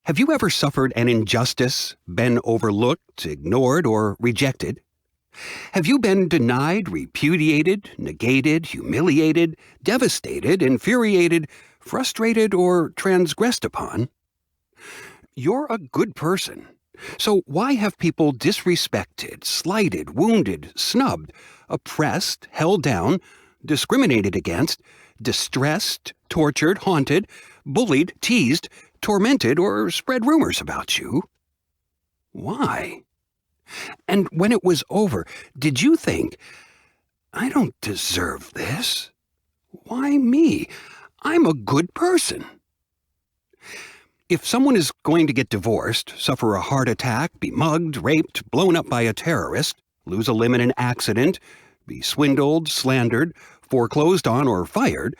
Have you ever suffered an injustice, been overlooked, ignored, or rejected? Have you been denied, repudiated, negated, humiliated, devastated, infuriated, frustrated, or transgressed upon? You're a good person. So why have people disrespected, slighted, wounded, snubbed, oppressed, held down, discriminated against, distressed, tortured, haunted, bullied, teased, tormented, or spread rumors about you? Why? And when it was over, did you think, I don't deserve this? Why me? I'm a good person. If someone is going to get divorced, suffer a heart attack, be mugged, raped, blown up by a terrorist, lose a limb in an accident, be swindled, slandered, foreclosed on, or fired,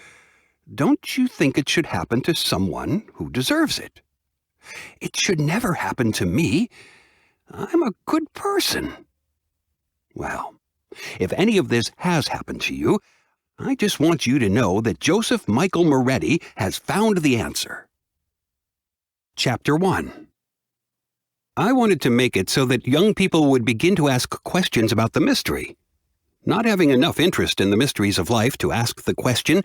don't you think it should happen to someone who deserves it? It should never happen to me. I'm a good person. Well, if any of this has happened to you, I just want you to know that Joseph Michael Moretti has found the answer. Chapter 1. I wanted to make it so that young people would begin to ask questions about the mystery. Not having enough interest in the mysteries of life to ask the question,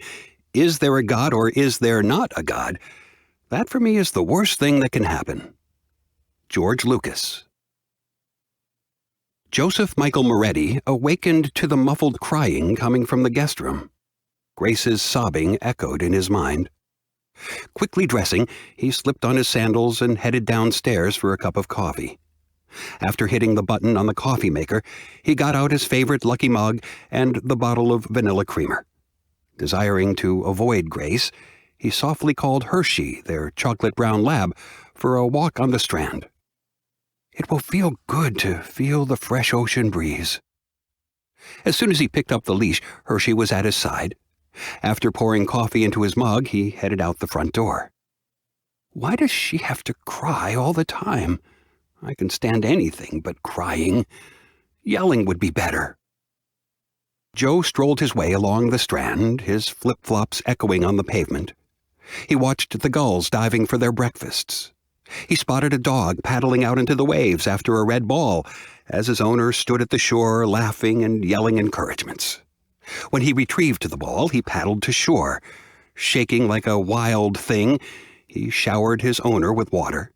is there a God or is there not a God? That for me is the worst thing that can happen. George Lucas. Joseph Michael Moretti awakened to the muffled crying coming from the guest room. Grace's sobbing echoed in his mind. Quickly dressing, he slipped on his sandals and headed downstairs for a cup of coffee. After hitting the button on the coffee maker, he got out his favorite Lucky Mug and the bottle of vanilla creamer. Desiring to avoid Grace, he softly called Hershey, their chocolate-brown lab, for a walk on the Strand. It will feel good to feel the fresh ocean breeze. As soon as he picked up the leash, Hershey was at his side. After pouring coffee into his mug, he headed out the front door. Why does she have to cry all the time? I can stand anything but crying. Yelling would be better. Joe strolled his way along the Strand, his flip-flops echoing on the pavement. He watched the gulls diving for their breakfasts. He spotted a dog paddling out into the waves after a red ball, as his owner stood at the shore laughing and yelling encouragements. When he retrieved the ball, he paddled to shore. Shaking like a wild thing, he showered his owner with water.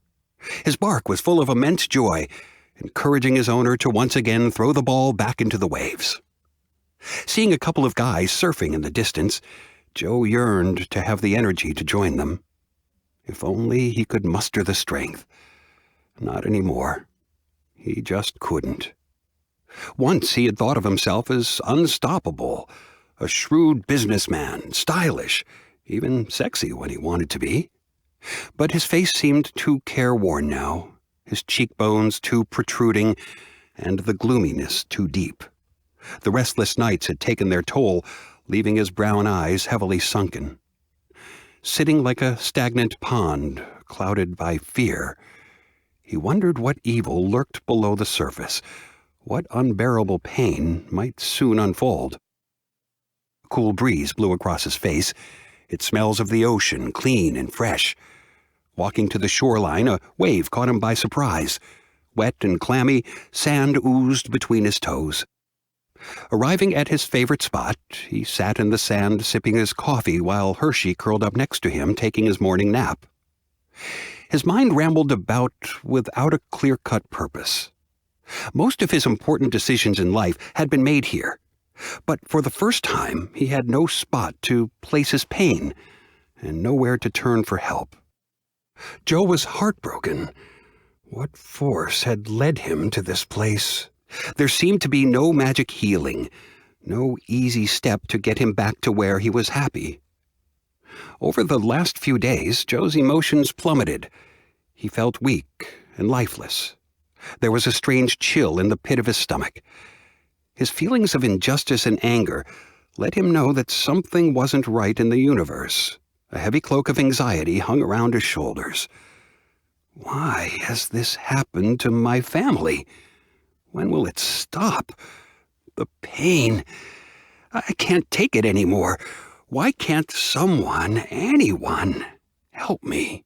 His bark was full of immense joy, encouraging his owner to once again throw the ball back into the waves. Seeing a couple of guys surfing in the distance, Joe yearned to have the energy to join them. If only he could muster the strength. Not anymore. He just couldn't. Once he had thought of himself as unstoppable, a shrewd businessman, stylish, even sexy when he wanted to be. But his face seemed too careworn now, his cheekbones too protruding, and the gloominess too deep. The restless nights had taken their toll, leaving his brown eyes heavily sunken. Sitting like a stagnant pond, clouded by fear, he wondered what evil lurked below the surface, what unbearable pain might soon unfold. A cool breeze blew across his face, its smells of the ocean clean and fresh. Walking to the shoreline, a wave caught him by surprise. Wet and clammy, sand oozed between his toes. Arriving at his favorite spot, he sat in the sand sipping his coffee while Hershey curled up next to him taking his morning nap. His mind rambled about without a clear-cut purpose. Most of his important decisions in life had been made here, but for the first time he had no spot to place his pain and nowhere to turn for help. Joe was heartbroken. What force had led him to this place? There seemed to be no magic healing, no easy step to get him back to where he was happy. Over the last few days, Joe's emotions plummeted. He felt weak and lifeless. There was a strange chill in the pit of his stomach. His feelings of injustice and anger let him know that something wasn't right in the universe. A heavy cloak of anxiety hung around his shoulders. Why has this happened to my family? When will it stop? The pain. I can't take it anymore. Why can't someone, anyone, help me?